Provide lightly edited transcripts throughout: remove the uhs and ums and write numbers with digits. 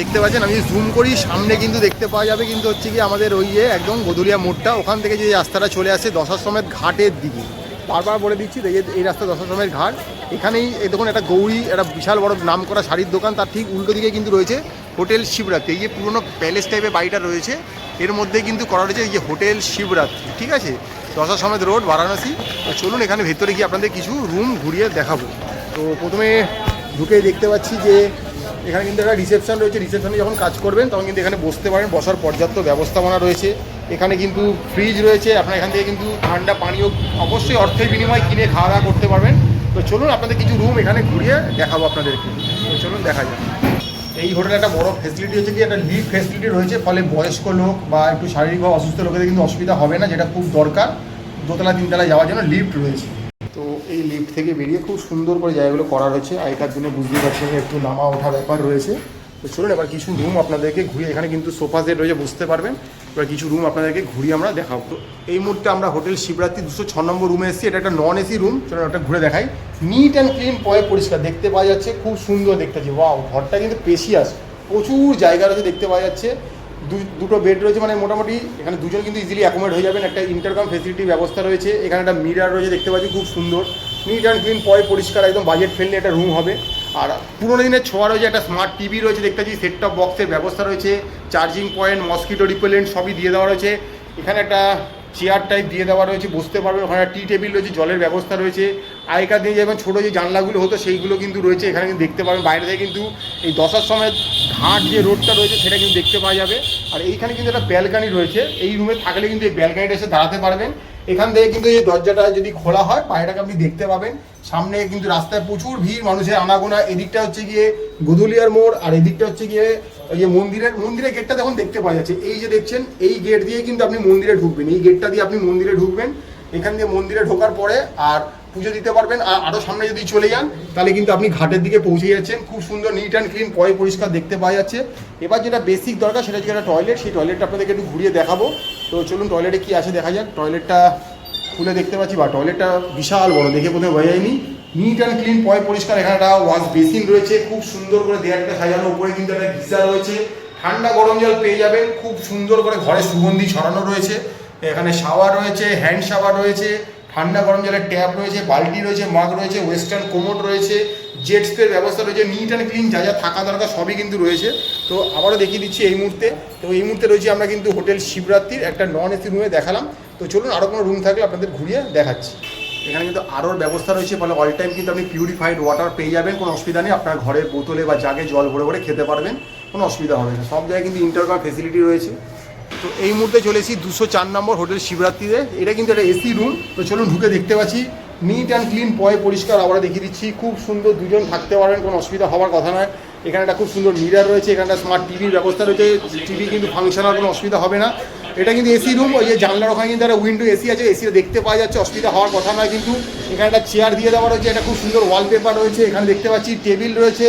দেখতে পাচ্ছেন আমি জুম করি সামনে কিন্তু দেখতে পাওয়া যাবে কিন্তু হচ্ছে কি আমাদের ওই যে একদম গদুলিয়া মোড়টা, ওখান থেকে যে রাস্তাটা চলে আসে দশাশ্রমের ঘাটের দিকে। বারবার বলে দিচ্ছি এই রাস্তা দশাশ্রমের ঘাট। এখানেই এই দেখুন একটা গৌরী একটা বিশাল বড় নাম করা শাড়ির দোকান, তার ঠিক উল্টো দিকে কিন্তু রয়েছে হোটেল শিবরাত্রি। এই যে পুরোনো প্যালেস টাইপের বাড়িটা রয়েছে এর মধ্যে কিন্তু করা রয়েছে এই যে হোটেল শিবরাত্রি, ঠিক আছে, দশাশ্রমেদ রোড বারাণসী। তো চলুন এখানে ভেতরে গিয়ে আপনাদের কিছু রুম ঘুরিয়ে দেখাবো। তো প্রথমে ঢুকেই দেখতে পাচ্ছি যে এখানে কিন্তু একটা রিসেপশন রয়েছে। রিসেপশনে যখন কাজ করবেন তখন কিন্তু এখানে বসতে পারেন, বসার পর্যাপ্ত ব্যবস্থাপনা রয়েছে। এখানে কিন্তু ফ্রিজ রয়েছে, আপনার এখান থেকে কিন্তু ঠান্ডা পানীয় অবশ্যই অর্থের বিনিময়ে কিনে খাওয়া দাওয়া করতে পারবেন। তো চলুন আপনাদের কিছু রুম এখানে ঘুরিয়ে দেখাবো আপনাদেরকে। তো চলুন দেখা যাক। এই হোটেলে একটা বড় ফেসিলিটি হচ্ছে কি একটা লিফট ফেসিলিটি রয়েছে, ফলে বয়স্ক লোক বা একটু শারীরিকভাবে অসুস্থ লোকেদের কিন্তু অসুবিধা হবে না, যেটা খুব দরকার। দোতলা তিনতলায় যাওয়ার জন্য লিফট রয়েছে। তো এই লিফট থেকে বেরিয়ে খুব সুন্দর করে জায়গাগুলো করা রয়েছে। আগেকার দিনে বুঝতেই পারছেন একটু নামা ওঠা ব্যাপার রয়েছে। তো চলুন এবার কিছু রুম আপনাদেরকে ঘুরিয়ে, এখানে কিন্তু সোফা সেট রয়েছে বুঝতে পারবেন। এবার কিছু রুম আপনাদেরকে ঘুরিয়ে আমরা দেখাবো। তো এই মুহূর্তে আমরা হোটেল শিবরাত্রি 206 নম্বর রুমে এসেছি। এটা একটা নন এসি রুম, চলুন ওটা ঘুরে দেখাই। নিট অ্যান্ড ক্লিন পরিষ্কার দেখতে পাওয়া যাচ্ছে, খুব সুন্দর দেখতে পাচ্ছি। ওয়াও, ঘরটা কিন্তু স্পেশিয়াস, প্রচুর জায়গা রয়েছে দেখতে পাওয়া যাচ্ছে। দুটো বেড রয়েছে, মানে মোটামুটি এখানে দুজন কিন্তু ইজিলি অ্যাকোমোডেট হয়ে যাবেন। একটা ইন্টারকম ফেসিলিটির ব্যবস্থা রয়েছে। এখানে একটা মিরার রয়েছে দেখতে পাচ্ছি, খুব সুন্দর নিট অ্যান্ড ক্লিন পরিষ্কার, একদম বাজেট ফ্রেন্ডলি একটা রুম হবে। আর পুরোনো দিনের ছোঁয়া রয়েছে, একটা স্মার্ট টিভি রয়েছে দেখতে পাচ্ছি, সেট টপ বক্সের ব্যবস্থা রয়েছে, চার্জিং পয়েন্ট, মসকিটো রিপেলেন্ট সবই দিয়ে দেওয়া রয়েছে। এখানে একটা চেয়ার টাইপ দিয়ে দেওয়া রয়েছে, বসতে পারবেন। ওখানে টি টেবিল রয়েছে, জলের ব্যবস্থা রয়েছে। আগেকার দিনে যেমন ছোটো যে জানলাগুলো হতো সেইগুলো কিন্তু রয়েছে এখানে, কিন্তু দেখতে পাবেন। বাইরে থেকে কিন্তু এই দশাশ্রমের ঘাট যে রোডটা রয়েছে সেটা কিন্তু দেখতে পাওয়া যাবে। আর এইখানে কিন্তু একটা ব্যালকানি রয়েছে, এই রুমে থাকলে কিন্তু এই ব্যালকানিটা এসে দাঁড়াতে পারবেন। এখান থেকে কিন্তু এই দরজাটা যদি খোলা হয় বাইরেটাকে আপনি দেখতে পাবেন। সামনে কিন্তু রাস্তায় প্রচুর ভিড়, মানুষের আনাগোনা। এদিকটা হচ্ছে গিয়ে গদুলিয়ার মোড়, আর এদিকটা হচ্ছে গিয়ে ওই যে মন্দিরের গেটটা দেখুন দেখতে পাওয়া যাচ্ছে। এই যে দেখছেন এই গেট দিয়ে কিন্তু আপনি মন্দিরে ঢুকবেন, এই গেটটা দিয়ে আপনি মন্দিরে ঢুকবেন। এখান দিয়ে মন্দিরে ঢোকার পরে আর পুজো দিতে পারবেন। আর আরও সামনে যদি চলে যান তাহলে কিন্তু আপনি ঘাটের দিকে পৌঁছে যাচ্ছেন। খুব সুন্দর নিট অ্যান্ড ক্লিন পরিষ্কার দেখতে পাওয়া যাচ্ছে। এবার যেটা বেসিক দরকার সেটা হচ্ছে একটা টয়লেট, সেই টয়লেটটা আপনাদেরকে একটু ঘুরিয়ে দেখাবো। তো চলুন টয়লেটে কী আছে দেখা যাক। টয়লেটটা খুলে দেখতে পাচ্ছি, বা টয়লেটটা বিশাল বড়, দেখে প্রথমে বোঝা যায়নি। নিট অ্যান্ড ক্লিন পরিষ্কার। এখানে একটা ওয়াশ বেসিন রয়েছে, খুব সুন্দর করে দেয়ালটা সাজানো। উপরে কিন্তু একটা গিজার রয়েছে, ঠান্ডা গরম জল পেয়ে যাবেন। খুব সুন্দর করে ঘরে সুগন্ধি ছড়ানো রয়েছে। এখানে শাওয়ার রয়েছে, হ্যান্ড শাওয়ার রয়েছে, ঠান্ডা গরম জলের ট্যাপ রয়েছে, বালতি রয়েছে, মাগ রয়েছে, ওয়েস্টার্ন কোমোড রয়েছে, জেট স্প্রের ব্যবস্থা রয়েছে। নিট অ্যান্ড ক্লিন যা যা থাকা দরকার সবই কিন্তু রয়েছে। তো আবারও দেখিয়ে দিচ্ছি এই মুহূর্তে। তো এই মুহূর্তে রয়েছে আমরা কিন্তু হোটেল শিবরাত্রির একটা নন এসি রুমে দেখালাম। তো চলুন আরও কোনো রুম থাকলে আপনাদের ঘুরিয়ে দেখাচ্ছি। এখানে কিন্তু আরও ব্যবস্থা রয়েছে, ফলে অল টাইম কিন্তু আপনি পিউরিফাইড ওয়াটার পেয়ে যাবেন, কোনো অসুবিধা নেই। আপনার ঘরের বোতলে বা জাগে জল ভরে ভরে খেতে পারবেন, কোনো অসুবিধা হবে না। সব জায়গায় কিন্তু ইন্টারকম ফেসিলিটি রয়েছে। তো এই মুহূর্তে চলে এসেছি 204 নম্বর হোটেল শিবরাত্রিতে। এটা কিন্তু একটা এসি রুম। তো চলুন ঢুকে দেখতে পাচ্ছি নিট অ্যান্ড ক্লিন পরিষ্কার। আবার দেখিয়ে দিচ্ছি, খুব সুন্দর, দুজন থাকতে পারবেন, কোনো অসুবিধা হওয়ার কথা নয়। এখানে একটা খুব সুন্দর মিরার রয়েছে, এখানে একটা স্মার্ট টিভির ব্যবস্থা রয়েছে, টিভি কিন্তু ফাংশনাল, কোনো অসুবিধা হবে না। এটা কিন্তু এসি রুম। ওই যে জানলার ওখানে কিন্তু একটা উইন্ডো এসি আছে, এসিটা দেখতে পাওয়া যাচ্ছে, অসুবিধা হওয়ার কথা নয়। কিন্তু এখানে একটা চেয়ার দিয়ে দেওয়া রয়েছে, একটা খুব সুন্দর ওয়ালপেপার রয়েছে। এখানে দেখতে পাচ্ছি টেবিল রয়েছে,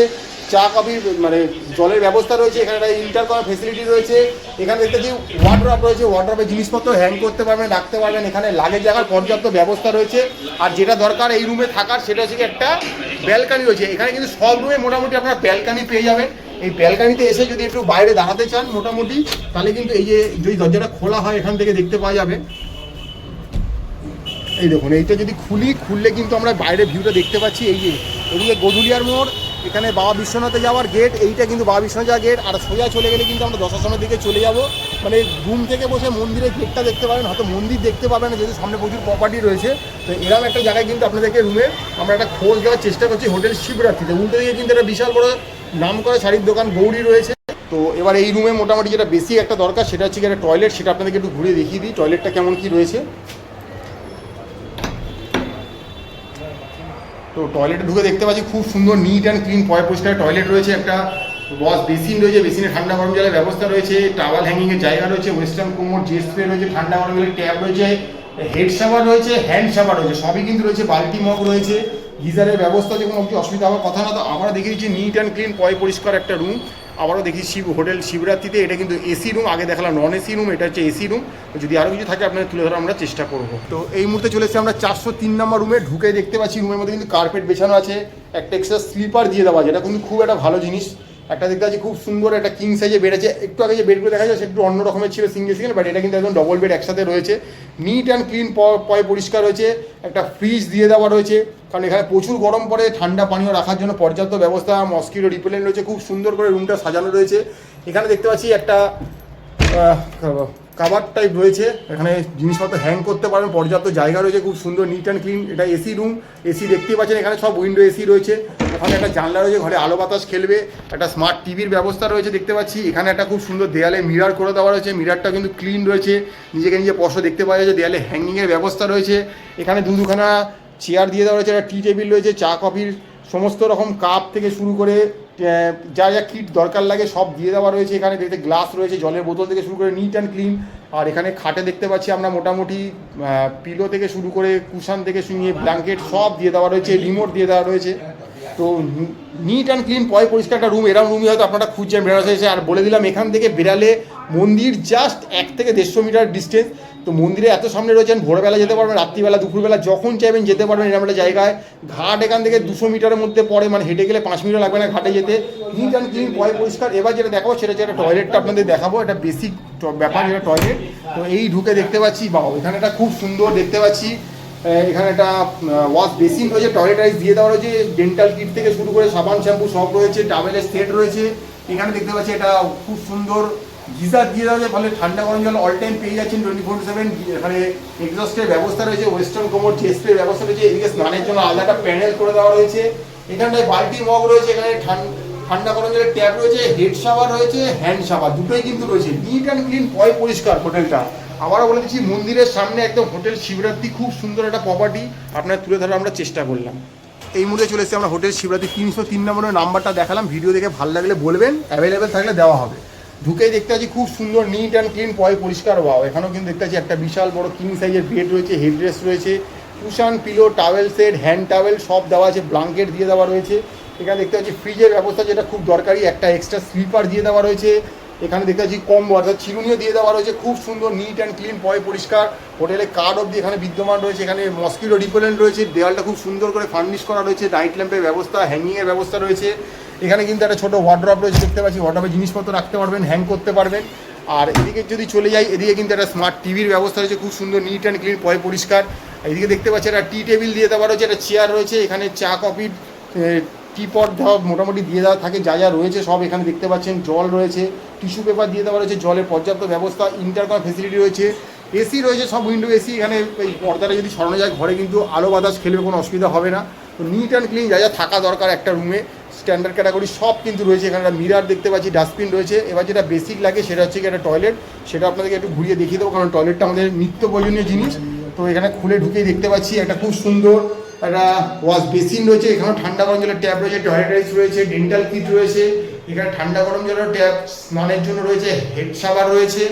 চা কফির মানে জলের ব্যবস্থা রয়েছে। এখানে একটা ইন্টারকম ফেসিলিটি রয়েছে। এখানে দেখতে পাচ্ছি ওয়ার্ড্রপ রয়েছে, ওয়ার্ড্রপের জিনিসপত্র হ্যাং করতে পারবেন, রাখতে পারবেন। এখানে লাগেজ রাখার পর্যাপ্ত ব্যবস্থা রয়েছে। আর যেটা দরকার এই রুমে থাকার সেটা হচ্ছে একটা ব্যালকানি রয়েছে। এখানে কিন্তু সব রুমে মোটামুটি আপনারা ব্যালকানি পেয়ে যাবেন। এই ব্যালকানিতে এসে যদি একটু বাইরে দাঁড়াতে চান মোটামুটি, তাহলে কিন্তু এই যে যদি দরজাটা খোলা হয় এখান থেকে দেখতে পাওয়া যাবে। এই দেখুন, এইটা যদি খুললে কিন্তু আমরা বাইরে ভিউটা দেখতে পাচ্ছি। এই যে এদিকে গদুলিয়ার মোড়, এখানে বাবা বিশ্বনাথে যাওয়ার গেট, এইটা কিন্তু বাবা বিশ্বনাথ যাওয়ার গেট। আর সোজা চলে গেলে কিন্তু আমরা দশাশ্রমের দিকে চলে যাব। মানে রুম থেকে বসে মন্দিরের গেটটা দেখতে পাবেন, হয়তো মন্দির দেখতে পাবেন না, যেহেতু সামনে প্রচুর প্রপার্টি রয়েছে। তো এরকম একটা জায়গায় কিন্তু আপনাদেরকে রুমের আমরা একটা খোঁজ দেওয়ার চেষ্টা করছি হোটেল শিবরাত্রিতে। উল্টো দিকে কিন্তু একটা বিশাল বড় নাম করা শাড়ির দোকান গৌরী রয়েছে। তো এবার এই রুমে মোটামুটি যেটা বেশি একটা দরকার সেটা হচ্ছে একটা টয়লেট, সেটা আপনাদেরকে একটু ঘুরে দেখিয়ে দিই টয়লেটটা কেমন কি রয়েছে। তো টয়লেটে ঢুকে দেখতে পাচ্ছি খুব সুন্দর নিট অ্যান্ড ক্লিন পরিষ্কার টয়লেট রয়েছে। একটা ওয়াশ বেসিন রয়েছে, বেসিনে ঠান্ডা গরম জলের ব্যবস্থা রয়েছে, টাওয়াল হ্যাঙ্গিংয়ের জায়গা রয়েছে, ওয়েস্টার্ন কোমোড, জেট স্প্রে রয়েছে, ঠান্ডা গরম জলের ট্যাপ রয়েছে, হেড শাওয়ার রয়েছে, হ্যান্ড শাওয়ার রয়েছে, সবই কিন্তু রয়েছে। বালতি মগ রয়েছে, গিজারের ব্যবস্থা, যে কোনো অসুবিধা হওয়ার কথা না। তো আবারও দেখিয়ে দিচ্ছি নিট অ্যান্ড ক্লিন পরিষ্কার একটা রুম। আবারও দেখি হোটেল শিবরাত্রিতে। এটা কিন্তু এসি রুম, আগে দেখালাম নন এসি রুম, এটা হচ্ছে এসি রুম। যদি আরও কিছু থাকে আপনাদের তুলে ধরার আমরা চেষ্টা করব। তো এই মুহূর্তে চলে এসেছি আমরা 403 নম্বর রুমে। ঢুকে দেখতে পাচ্ছি রুমের মধ্যে কিন্তু কার্পেট বেছানো আছে, একটা এক্সট্রা স্লিপার দিয়ে দেওয়া, যেটা কিন্তু খুব একটা ভালো জিনিস। একটা দেখতে পাচ্ছি খুব সুন্দর একটা কিং সাইজে বেড আছে। একটু আগে যে বেডগুলো দেখা যাচ্ছে একটু অন্য রকমের ছিল সিঙ্গেল সিঙ্গেল, বাট এটা কিন্তু একদম ডবল বেড একসাথে রয়েছে। নিট অ্যান্ড ক্লিন, পয় পরিষ্কার রয়েছে। একটা ফ্রিজ দিয়ে দেওয়া রয়েছে, কারণ এখানে প্রচুর গরম পড়ে, ঠান্ডা পানীয় রাখার জন্য পর্যাপ্ত ব্যবস্থা, মস্কিটো রিপেলেন্ট রয়েছে। খুব সুন্দর করে রুমটা সাজানো রয়েছে। এখানে দেখতে পাচ্ছি একটা কাভার টাইপ রয়েছে, এখানে জিনিসপত্র হ্যাং করতে পারবেন, পর্যাপ্ত জায়গা রয়েছে, খুব সুন্দর নিট অ্যান্ড ক্লিন। এটা এসি রুম, এসি দেখতেই পাচ্ছেন, এখানে সব উইন্ডো এসি রয়েছে। ওখানে একটা জানলা রয়েছে, ঘরে আলো বাতাস খেলবে। একটা স্মার্ট টিভির ব্যবস্থা রয়েছে দেখতে পাচ্ছি। এখানে একটা খুব সুন্দর দেয়ালে মিরার করে দেওয়া রয়েছে, মিরারটা কিন্তু ক্লিন রয়েছে, নিজেকে নিজে স্পষ্ট দেখতে পাওয়া যাচ্ছে। দেয়ালে হ্যাঙ্গিংয়ের ব্যবস্থা রয়েছে। এখানে দুখানা চেয়ার দিয়ে দেওয়া রয়েছে, একটা টি টেবিল রয়েছে, চা কফির সমস্ত রকম কাপ থেকে শুরু করে যা যা কিট দরকার লাগে সব দিয়ে দেওয়া রয়েছে। এখানে দেখতে গ্লাস রয়েছে, জলের বোতল থেকে শুরু করে নিট অ্যান্ড ক্লিন। আর এখানে খাটে দেখতে পাচ্ছি আমরা মোটামুটি পিলো থেকে শুরু করে কুশান থেকে শুনিয়ে ব্ল্যাঙ্কেট সব দিয়ে দেওয়া রয়েছে, রিমোট দিয়ে দেওয়া রয়েছে। তো নিট অ্যান্ড ক্লিন, পরিষ্কার একটা রুম। এরকম রুমই হয়তো আপনারা খুঁজছেন বেড়াতে এসে। আর বলে দিলাম, এখান থেকে বেরালে মন্দির জাস্ট 1 থেকে 150 মিটার ডিস্টেন্স। তো মন্দিরে এত সামনে রয়েছেন, ভোরবেলা যেতে পারবেন, রাত্রিবেলা, দুপুরবেলা, যখন চাইবেন যেতে পারবেন এরকম একটা জায়গায়। ঘাট এখান থেকে 200 মিটারের মধ্যে পড়ে, মানে হেঁটে গেলে 5 মিনিট লাগবে না ঘাটে যেতে। নিট অ্যান্ড ক্লিন, পরিষ্কার। এবার যেটা দেখাবো সেটা হচ্ছে একটা টয়লেটটা আপনাদের দেখাবো, এটা বেসিক ব্যাপার যেটা টয়লেট। তো এই ঢুকে দেখতে পাচ্ছি, বাবা এখানে একটা খুব সুন্দর দেখতে পাচ্ছি, এখানে একটা ওয়াশ বেসিন রয়েছে, টয়লেটাইজ দিয়ে দেওয়া রয়েছে, ডেন্টাল কিট থেকে শুরু করে সাবান শ্যাম্পু সব রয়েছে, টাওয়েলের সেট রয়েছে। এখানে দেখতে পাচ্ছি এটা খুব সুন্দর গিজার দিয়ে দেওয়া যায়, ফলে ঠান্ডা গরম জল অল টাইম পেয়ে যাচ্ছেন 24/7। এখানে এক্সস্টের ব্যবস্থা রয়েছে, ওয়েস্টার্ন কোমর চেস্টের ব্যবস্থা রয়েছে। এদিকে স্নানের জন্য আলাদা একটা প্যানেল করে দেওয়া রয়েছে। এখানটায় বালতি মগ রয়েছে, এখানে ঠান্ডা গরম জলের ট্যাপ রয়েছে, হেড শাওয়ার রয়েছে, হ্যান্ড শাওয়ার দুটোই কিন্তু রয়েছে। নিট অ্যান্ড ক্লিন, পরিষ্কার হোটেলটা। আবারও বলে দিচ্ছি, মন্দিরের সামনে একদম হোটেল শিবরাত্রি, খুব সুন্দর একটা প্রপার্টি আপনার তুলে ধরার আমরা চেষ্টা করলাম। এই মুহূর্তে চলে এসেছি আমরা হোটেল শিবরাত্রি 303 নম্বরের নাম্বারটা দেখালাম। ভিডিও দেখে ভালো লাগলে বলবেন, অ্যাভেলেবেল থাকলে দেওয়া হবে। ঢুকেই দেখতে পাচ্ছি খুব সুন্দর নিট অ্যান্ড ক্লিন, পরিষ্কার। ওয়াও, এখানেও কিন্তু দেখতে পাচ্ছি একটা বিশাল বড় কিং সাইজের বেড রয়েছে, হেডরেস্ট রয়েছে, cushion, pillow, towel set, hand towel সব দেওয়া আছে, ব্ল্যাঙ্কেট দিয়ে দেওয়া রয়েছে। এখানে দেখতে পাচ্ছি ফ্রিজের ব্যবস্থা, যেটা খুব দরকারি, একটা এক্সট্রা স্লিপার দিয়ে দেওয়া রয়েছে। এখানে দেখতে পাচ্ছি কম্বো অর্থাৎ চিরুনিও দিয়ে দেওয়া রয়েছে, খুব সুন্দর নিট অ্যান্ড ক্লিন, পরিষ্কার। হোটেলে কার্ড অবধি এখানে বিদ্যমান রয়েছে। এখানে মস্কিটো রিপেলেন্ট রয়েছে, দেওয়ালটা খুব সুন্দর করে ফার্নিশ করা রয়েছে, নাইট ল্যাম্পের ব্যবস্থা, হ্যাঙ্গিংয়ের ব্যবস্থা রয়েছে। এখানে কিন্তু একটা ছোটো ওয়ার্ড্রপ রয়েছে দেখতে পাচ্ছি, ওয়ার্ড্রপে জিনিসপত্র রাখতে পারবেন, হ্যাং করতে পারবেন। আর এদিকে যদি চলে যাই, এদিকে কিন্তু একটা স্মার্ট টিভির ব্যবস্থা রয়েছে, খুব সুন্দর নিট অ্যান্ড ক্লিন, পরিষ্কার। এদিকে দেখতে পাচ্ছি একটা টি টেবিল দিয়ে দেওয়া রয়েছে, একটা চেয়ার রয়েছে, এখানে চা কফি টিপট সব মোটামুটি দিয়ে দেওয়া থাকে, যা যা রয়েছে সব এখানে দেখতে পাচ্ছেন। জল রয়েছে, টিস্যু পেপার দিয়ে দেওয়া রয়েছে, জলের পর্যাপ্ত ব্যবস্থা, ইন্টারকম ফেসিলিটি রয়েছে, এসি রয়েছে, সব উইন্ডো এসি। এখানে এই পর্দাটা যদি সরানো যায় ঘরে কিন্তু আলো বাতাস খেলবে, কোনো অসুবিধা হবে না। তো নিট অ্যান্ড ক্লিন, যা যা থাকা দরকার একটা রুমে, স্ট্যান্ডার্ড ক্যাটাগরি সব কিন্তু রয়েছে। এখানে একটা মিরার দেখতে পাচ্ছি, ডাস্টবিন রয়েছে। এবার যেটা বেসিক লাগে সেটা হচ্ছে কি একটা টয়লেট, সেটা আপনাদেরকে একটু ঘুরিয়ে দেখিয়ে দেবো, কারণ টয়লেটটা আমাদের নিত্য প্রয়োজনীয় জিনিস। তো এখানে খুলে ঢুকেই দেখতে পাচ্ছি একটা খুব সুন্দর একটা ওয়াশ বেসিন রয়েছে, এখানেও ঠান্ডা গরম জলের ট্যাপ রয়েছে, টয়লেটাইজ রয়েছে, ডেন্টাল কিট রয়েছে। এখানে ঠান্ডা গরম জলের ট্যাপ স্নানের জন্য রয়েছে, হেড শাওয়ার রয়েছে,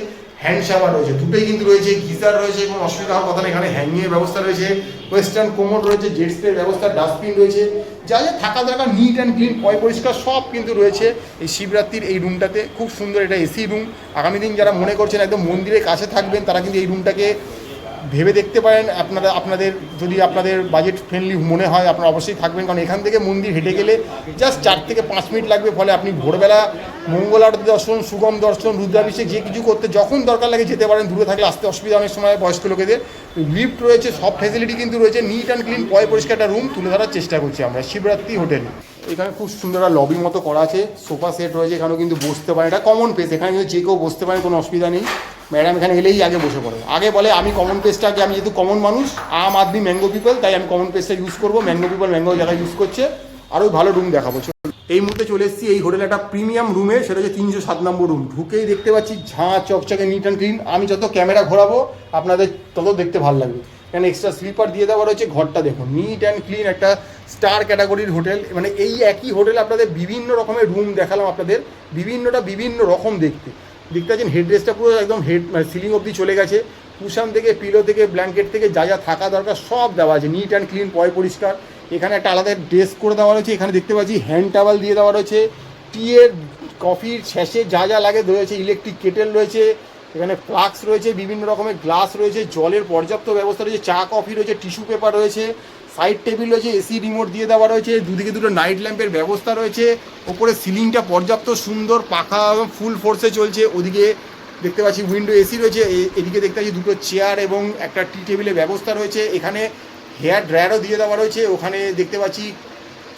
হ্যান্ড শাওয়ার রয়েছে, দুটোই কিন্তু রয়েছে, গিজার রয়েছে, কোনো অসুবিধা হওয়ার কথা না। এখানে হ্যাঙ্গিংয়ের ব্যবস্থা রয়েছে, ওয়েস্টার্ন কোমোড রয়েছে, জেট স্প্রের ব্যবস্থা, ডাস্টবিন রয়েছে, যা যা থাকা দরকার নিট অ্যান্ড ক্লিন, পরিষ্কার সব কিন্তু রয়েছে এই শিবরাত্রির এই রুমটাতে। খুব সুন্দর, এটা এসি রুম। আগামী দিন যারা মনে করছেন একদম মন্দিরের কাছে থাকবেন, তারা কিন্তু এই রুমটাকে ভেবে দেখতে পারেন। আপনাদের যদি আপনাদের বাজেট ফ্রেন্ডলি মনে হয়, আপনারা অবশ্যই থাকবেন, কারণ এখান থেকে মন্দির হেঁটে গেলে জাস্ট 4 থেকে 5 মিনিট লাগবে। ফলে আপনি ভোরবেলা মঙ্গল আরতি দর্শন, সুগম দর্শন, রুদ্রাভিষেক যে কিছু করতে যখন দরকার লাগে যেতে পারেন। দূরে থাকলে আসতে অসুবিধা অনেক সময় বয়স্ক লোকেদের। লিফট রয়েছে, সব ফ্যাসিলিটি কিন্তু রয়েছে। নিট অ্যান্ড ক্লিন, পরিষ্কার একটা রুম তুলে ধরার চেষ্টা করছি আমরা শিবরাত্রি হোটেলে। এখানে খুব সুন্দর একটা লবির মতো করা আছে, সোফা সেট রয়েছে, এখানেও কিন্তু বসতে পারেন, এটা কমন পেস, এখানে কিন্তু যে কেউ বসতে পারেন, কোনো অসুবিধা নেই। ম্যাডাম এখানে এলেই আগে বসে পড়ে, আগে বলে আমি কমন পেসটাকে, আমি যেহেতু কমন মানুষ, আম আদমি ম্যাঙ্গো পিপল, তাই আমি কমন পেসটা ইউজ করবো। ম্যাঙ্গো পিপল ম্যাঙ্গো জায়গায় ইউজ করছে, আরও ভালো রুম দেখাবো। এই মুহূর্তে চলে এসেছি এই হোটেলে একটা প্রিমিয়াম রুমে, সেটা হচ্ছে 307 নম্বর রুম। ঢুকেই দেখতে পাচ্ছি ঝাঁ চকচকে নিট অ্যান্ড ক্লিন। আমি যত ক্যামেরা ঘোরাবো আপনাদের তত দেখতে ভালো লাগবে। এখানে এক্সট্রা স্লিপার দিয়ে দেওয়া রয়েছে, ঘরটা দেখুন নিট অ্যান্ড ক্লিন, একটা স্টার ক্যাটাগরির হোটেল। মানে এই একই হোটেলে আপনাদের বিভিন্ন রকমের রুম দেখালাম, আপনাদের বিভিন্ন রকম দেখতে পাচ্ছেন। হেডরেস্টটা পুরো একদম সিলিং অবধি চলে গেছে, কুশান থেকে, পিলো থেকে, ব্ল্যাঙ্কেট থেকে, যা যা থাকা দরকার সব দেওয়া আছে, নিট অ্যান্ড ক্লিন, পরিষ্কার। এখানে একটা আলাদা ডেস্ক করে দেওয়া রয়েছে, এখানে দেখতে পাচ্ছি হ্যান্ড টাওয়েল দিয়ে দেওয়া রয়েছে, টিয়ের, কফির, শেষে যা যা লাগে রয়েছে, ইলেকট্রিক কেটেল রয়েছে, এখানে ফ্লাক্স রয়েছে, বিভিন্ন রকমের গ্লাস রয়েছে, জলের পর্যাপ্ত ব্যবস্থা রয়েছে, চা কফি রয়েছে, টিস্যু পেপার রয়েছে, সাইড টেবিল রয়েছে, এসি রিমোট দিয়ে দেওয়া রয়েছে, দুদিকে দুটো নাইট ল্যাম্পের ব্যবস্থা রয়েছে, ওপরে সিলিংটা পর্যাপ্ত সুন্দর, পাখা ফুল ফোর্সে চলছে। ওদিকে দেখতে পাচ্ছি উইন্ডো এসি রয়েছে, এদিকে দেখতে পাচ্ছি দুটো চেয়ার এবং একটা টি টেবিলের ব্যবস্থা রয়েছে। এখানে হেয়ার ড্রায়ারও দিয়ে দেওয়া রয়েছে, ওখানে দেখতে পাচ্ছি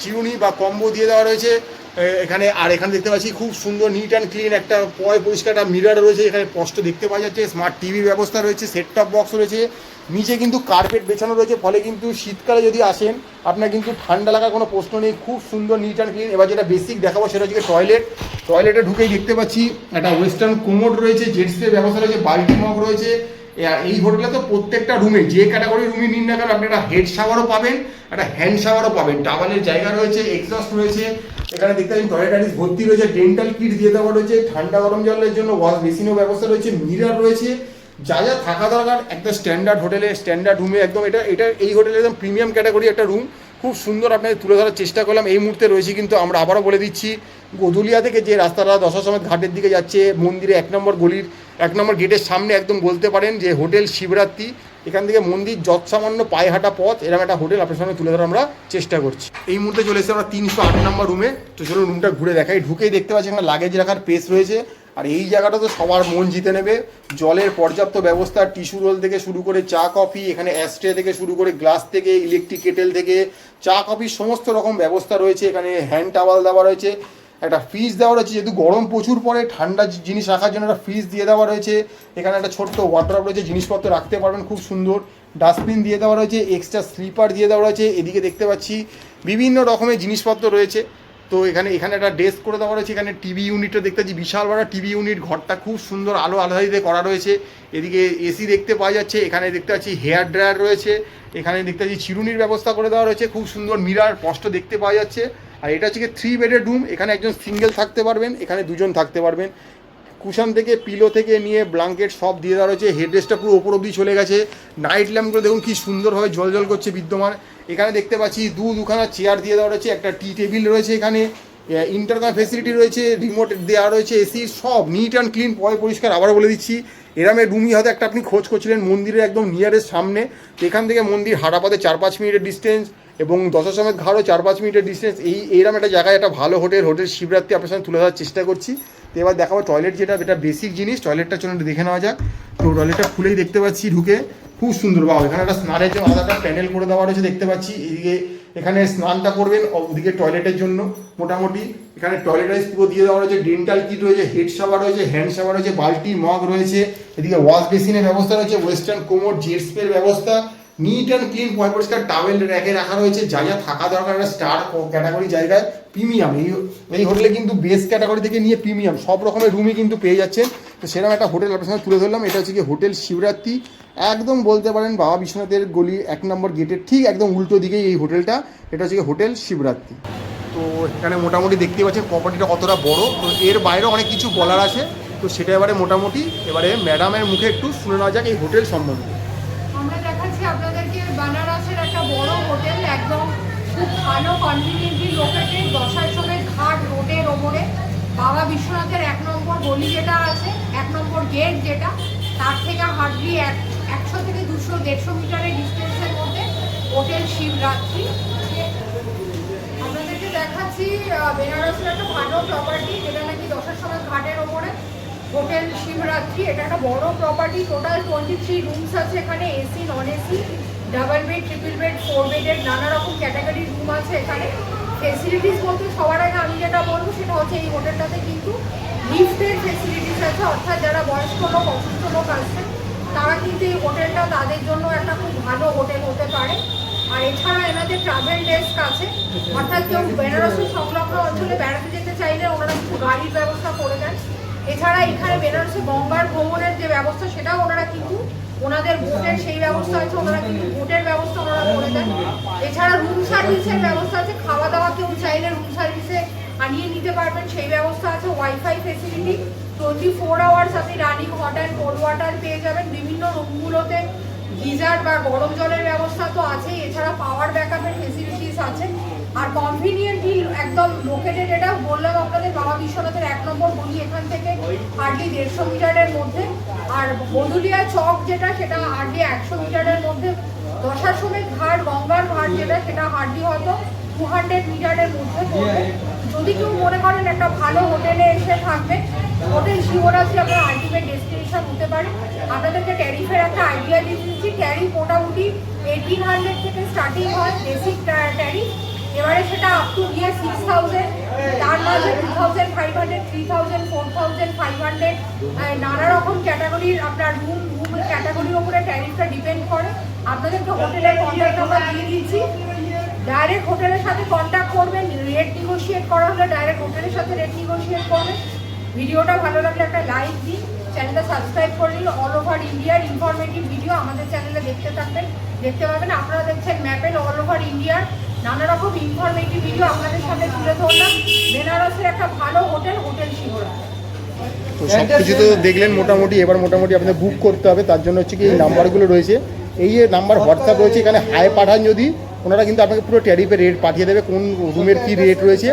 চিরুনি বা কম্বো দিয়ে দেওয়া রয়েছে এখানে। আর এখানে দেখতে পাচ্ছি খুব সুন্দর নিট অ্যান্ড ক্লিন একটা পরিষ্কার একটা মিরর রয়েছে, এখানে স্পষ্ট দেখতে পাওয়া যাচ্ছে। স্মার্ট টিভির ব্যবস্থা রয়েছে, সেট টপ বক্স রয়েছে, নিচে কিন্তু কার্পেট বেছানো রয়েছে, ফলে কিন্তু শীতকালে যদি আসেন আপনার কিন্তু ঠান্ডা লাগার কোনো প্রশ্ন নেই। খুব সুন্দর নিট অ্যান্ড ক্লিন। এবার যেটা বেসিক দেখাবো সেটা হচ্ছে টয়লেটে ঢুকেই দেখতে পাচ্ছি একটা ওয়েস্টার্ন কোমোড রয়েছে, জেটসের ব্যবস্থা রয়েছে, বাল্টি মগ রয়েছে। এই হোটেলে তো প্রত্যেকটা রুমে যে ক্যাটাগরি রুমই নিন না কেন আপনি একটা হেড শাওয়ারও পাবেন, একটা হ্যান্ড শাওয়ারও পাবেন, টাওয়ালের জায়গা রয়েছে, এক্সস্ট রয়েছে। এখানে দেখতে পাচ্ছেন টয়লেটারিজ ভর্তি রয়েছে, ডেন্টাল কিট দিয়ে দেওয়া রয়েছে, ঠান্ডা গরম জলের জন্য ওয়াশ বেসিনও ব্যবস্থা রয়েছে, মিরর রয়েছে, যা যা থাকা দরকার একটা স্ট্যান্ডার্ড হোটেলে, স্ট্যান্ডার্ড রুমে একদম। এটা এই হোটেলে একদম প্রিমিয়াম ক্যাটাগরি একটা রুম, খুব সুন্দর আপনাদের তুলে ধরার চেষ্টা করলাম। এই মুহূর্তে রয়েছে কিন্তু আমরা আবারও বলে দিচ্ছি, গদুলিয়া থেকে যে রাস্তাটা দশাশ্বমেধ ঘাটের দিকে যাচ্ছে, মন্দিরে 1 নম্বর গলির 1 নম্বর গেটের সামনে একদম বলতে পারেন যে হোটেল শিবরাত্রি। এখান থেকে মন্দির যৎসামান্য পায়ে হাঁটা পথ, এরকম একটা হোটেল আপনার সামনে তুলে ধরার আমরা চেষ্টা করছি। এই মুহূর্তে চলে এসেছি আমরা 308 নম্বর রুমে। তো চলো রুমটা ঘুরে দেখাই। ঢুকেই দেখতে পাচ্ছি এখানে লাগেজ রাখার পেস রয়েছে, আর এই জায়গাটা তো সবার মন জিতে নেবে। জলের পর্যাপ্ত ব্যবস্থা, টিস্যু রোল থেকে শুরু করে চা কফি, এখানে অ্যাস্ট্রে থেকে শুরু করে গ্লাস থেকে ইলেকট্রিক কেটেল থেকে চা কফির সমস্ত রকম ব্যবস্থা রয়েছে। এখানে হ্যান্ড টাওয়াল দেওয়া রয়েছে, একটা ফ্রিজ দেওয়া রয়েছে, যেহেতু গরম প্রচুর পড়ে ঠান্ডা জিনিস রাখার জন্য একটা ফ্রিজ দিয়ে দেওয়া রয়েছে। এখানে একটা ছোট্ট ওয়ার্ডরোব রয়েছে, জিনিসপত্র রাখতে পারবেন খুব সুন্দর। ডাস্টবিন দিয়ে দেওয়া রয়েছে, এক্সট্রা স্লিপার দিয়ে দেওয়া রয়েছে। এদিকে দেখতে পাচ্ছি বিভিন্ন রকমের জিনিসপত্র রয়েছে। তো এখানে একটা ডেস্ক করে দেওয়া রয়েছে। এখানে টিভি ইউনিটটা দেখতে পাচ্ছি, বিশাল বড় টিভি ইউনিট, ঘরটা খুব সুন্দর আলো আলোহারিতে করা রয়েছে। এদিকে এসি দেখতে পাওয়া যাচ্ছে, এখানে দেখতে পাচ্ছি হেয়ার ড্রায়ার রয়েছে, এখানে দেখতে পাচ্ছি চিরুনির ব্যবস্থা করে দেওয়া রয়েছে, খুব সুন্দর মিরর স্পষ্ট দেখতে পাওয়া যাচ্ছে। আর এটা হচ্ছে 3 বেডের রুম, এখানে একজন সিঙ্গেল থাকতে পারবেন, এখানে দুজন থাকতে পারবেন। কুশন থেকে পিলো থেকে নিয়ে ব্ল্যাঙ্কেট সব দিয়ে দেওয়া রয়েছে, হেডরেস্টটা পুরো ওপর অবধি চলে গেছে। নাইট ল্যাম্পগুলো দেখুন কি সুন্দরভাবে জল করছে বিদ্যমান। এখানে দেখতে পাচ্ছি দুখানা চেয়ার দিয়ে দেওয়া রয়েছে, একটা টি টেবিল রয়েছে, এখানে ইন্টারকম ফেসিলিটি রয়েছে, রিমোট দেওয়া রয়েছে, এসি সব নিট অ্যান্ড ক্লিন পরিষ্কার। আবারও বলে দিচ্ছি এরামের রুমই হয়তো একটা আপনি খোঁজ করছিলেন মন্দিরের একদম নিয়ারেস্ট সামনে। এখান থেকে মন্দির হাঁটাপথে 4-5 মিনিটের ডিস্টেন্স এবং দশাশ্বমেধ ঘাটও 4-5 মিনিটের ডিস্টেন্স। এইরকম একটা জায়গায় একটা ভালো হোটেল শিবরাত্রি আপনার সামনে তুলে ধরার চেষ্টা করছি। তো এবার দেখাবো টয়লেট, যেটা বেসিক জিনিস। টয়লেটটা চলুন দেখে নেওয়া যাক। তো টয়লেটটা খুলেই দেখতে পাচ্ছি ঢুকে খুব সুন্দর বাবা, এখানে একটা স্নানের জন্য আলাদা একটা প্যানেল করে দেওয়া রয়েছে দেখতে পাচ্ছি। এখানে স্নানটা করবেন, ওদিকে টয়লেটের জন্য মোটামুটি এখানে টয়লেটাইজ পুরো দিয়ে দেওয়া রয়েছে, ডেন্টাল কিট রয়েছে, হেড শাওয়ার রয়েছে, হ্যান্ড শাওয়ার রয়েছে, বাল্টি মগ রয়েছে, এদিকে ওয়াশ বেসিনের ব্যবস্থা রয়েছে, ওয়েস্টার্ন কোমোড জেটসের ব্যবস্থা, নিট অ্যান্ড ক্লিন পরিষ্কার টাওয়েল র্যাকে রাখা রয়েছে, যা যা থাকা দরকার একটা স্টার ক্যাটাগরি জায়গায়। প্রিমিয়াম এই হোটেলে কিন্তু বেস ক্যাটাগরি থেকে নিয়ে প্রিমিয়াম সব রকমের রুমই কিন্তু পেয়ে যাচ্ছেন। তো সেরকম একটা হোটেল আপনার সঙ্গে তুলে ধরলাম। এটা হচ্ছে কি হোটেল শিবরাত্রি, একদম বলতে পারেন বাবা বিশ্বনাথের গলি 1 নম্বর গেটের ঠিক একদম উল্টো দিকেই এই হোটেলটা। এটা হচ্ছে হোটেল শিবরাত্রি। তো এখানে মোটামুটি দেখতে পাচ্ছেন প্রপার্টিটা কতটা বড়। তো এর বাইরেও অনেক কিছু বলার আছে, তো সেটা এবারে মোটামুটি এবারে ম্যাডামের মুখে একটু শুনে নেওয়া যাক এই হোটেল সম্বন্ধে। আমরা দেখাচ্ছি আপনাদেরকে বানারসের একটা বড় হোটেল, একদম খুব ভালো কনভিনিয়েন্টলি লোকেটেড, দশাশ্বমেধ ঘাট রোডের ওপরে। বাবা বিশ্বনাথের 1 নম্বর গলি যেটা আছে, 1 নম্বর গেট যেটা, তার থেকে হার্ডলি 100 থেকে 200-150 মিটারের ডিস্টেন্সের মধ্যে হোটেল শিবরাত্রি। আপনাদেরকে দেখাচ্ছি বেনারসের একটা ভালো প্রপার্টি, যেটা নাকি দশাশ্বমেধ ঘাটের ওপরে হোটেল শিবরাত্রি। এটা একটা বড় প্রপার্টি, টোটাল 23 রুমস আছে এখানে, AC non AC, double bed, triple bed, 4 বেডের নানা রকম ক্যাটাগরির রুম আছে এখানে। ফেসিলিটিস বলতে সবার আগে আমি যেটা বলবো সেটা হচ্ছে এই হোটেলটাতে কিন্তু লিফটের ফেসিলিটিস আছে, অর্থাৎ যারা বয়স্ক লোক অসুস্থ লোক আসছেন তারা কিন্তু এই হোটেলটা তাদের জন্য একটা খুব ভালো হোটেল হতে পারে। আর এছাড়া এনাদের ট্রাভেল ডেস্ক আছে, অর্থাৎ কেউ বেনারসের সংলগ্ন অঞ্চলে বেড়াতে যেতে চাইলে ওনারা কিন্তু গাড়ির ব্যবস্থা করে দেন। এছাড়া এখানে বেনারসে গঙ্গার ভ্রমণের যে ব্যবস্থা সেটাও ওনারা কিন্তু ওনাদের বোটের সেই ব্যবস্থা আছে, ওনারা কিন্তু বোটের ব্যবস্থা ওনারা করে দেন। এছাড়া রুম সার্ভিসের ব্যবস্থা আছে, খাওয়া দাওয়া কেউ চাইলে রুম সার্ভিসে আনিয়ে নিতে পারবেন সেই ব্যবস্থা আছে। ওয়াইফাই ফেসিলিটি 24 আওয়ার্স আপনি running hot and cold water পেয়ে যাবেন। বিভিন্ন রুমগুলোতে গিজার বা গরম জলের ব্যবস্থা তো আছেই, এছাড়া পাওয়ার ব্যাকআপের ফেসিলিটিস আছে। আর কনভিনিয়েন্টলি একদম লোকেটেড, এটা বললাম আপনাদের বাবা বিশ্বনাথের 1 নম্বর গলি, এখান থেকে হার্ডলি 150 মিটারের মধ্যে। আর গদুলিয়া চক যেটা, সেটা হার্ডলি 100 মিটারের মধ্যে দশাশ্বমেধ ঘাট, গঙ্গার ঘাট যেটা, সেটা হার্ডলি হয়তো 200 মিটারের মধ্যে পড়বে। যদি কেউ মনে করেন একটা ভালো হোটেলে এসে থাকবে, হোটেল শিবরাত্রি আপনার আলটিমেট ডেস্টিনেশন হতে পারে। আপনাদেরকে ট্যারিফের একটা আইডিয়া দিয়ে দিচ্ছি। ট্যারিফ মোটামুটি 1800 থেকে স্টার্টিং হয় বেসিক ট্যারিফ। এবারে সেটা আপ টু গিয়ে 6000, তার মাঝে 2500, 3000, 4500, নানা রকম ক্যাটাগরির আপনার রুম ক্যাটাগরির ওপরে ট্যারিফটা ডিপেন্ড করে। আপনাদেরকে হোটেলের কন্ট্যাক্ট আমরা দিয়ে দিচ্ছি, ডাইরেক্ট হোটেলের সাথে কন্ট্যাক্ট করবেন। রেট নেগোশিয়েট করা হলে ডাইরেক্ট হোটেলের সাথে রেট নেগোশিয়েট করবেন। ভিডিওটা ভালো লাগলে একটা লাইক দিন, চ্যানেলটা সাবস্ক্রাইব করে নিন। অল ওভার ইন্ডিয়ার ইনফরমেটিভ ভিডিও আমাদের চ্যানেলে দেখতে পাবেন। আপনারা দেখছেন ম্যাপেল অল ওভার ইন্ডিয়ার নানা রকম ইনফরমেটিভ ভিডিও আপনাদের সামনে তুলে ধরলাম। বেনারসের একটা ভালো হোটেল, হোটেল শিবরাত্রি। তো সব কিছু তো দেখলেন মোটামুটি। এবার মোটামুটি আপনাদের বুক করতে হবে, তার জন্য হচ্ছে কি এই নাম্বারগুলো রয়েছে, এই যে নাম্বার হোয়াটসঅ্যাপ রয়েছে, এখানে হাই পাঠান যদি, ওনারা কিন্তু আপনাকে পুরো ট্যারিফের রেট পাঠিয়ে দেবে, কোন রুমের কী রেট রয়েছে।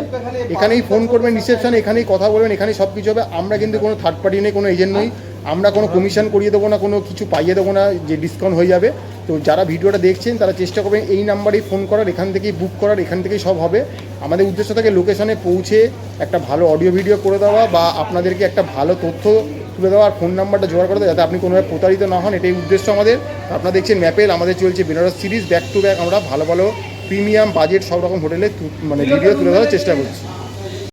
এখানেই ফোন করবেন রিসেপশনে, এখানেই কথা বলবেন, এখানেই সব কিছু হবে। আমরা কিন্তু কোনো থার্ড পার্টি নেই, কোনো এজেন্ট নই, আমরা কোনো কমিশন করিয়ে দেবো না, কোনো কিছু পাইয়ে দেবো না যে ডিসকাউন্ট হয়ে যাবে। তো যারা ভিডিওটা দেখছেন তারা চেষ্টা করবেন এই নাম্বারেই ফোন করার, এখান থেকেই বুক করার, এখান থেকেই সব হবে। আমাদের উদ্দেশ্য থাকে লোকেশনে পৌঁছে একটা ভালো অডিও ভিডিও করে দেওয়া বা আপনাদেরকে একটা ভালো তথ্য তুলে দেওয়া, আর ফোন নাম্বারটা জোগাড় করে দেওয়া যাতে আপনি কোনোভাবে প্রতারিত না হন, এটাই উদ্দেশ্য আমাদের। আপনারা দেখছেন ম্যাপেল, আমাদের চলছে Benaras series, back to back আমরা ভালো ভালো প্রিমিয়াম বাজেট সব রকম হোটেলে মানে ভিডিও তুলে ধরার চেষ্টা করছি।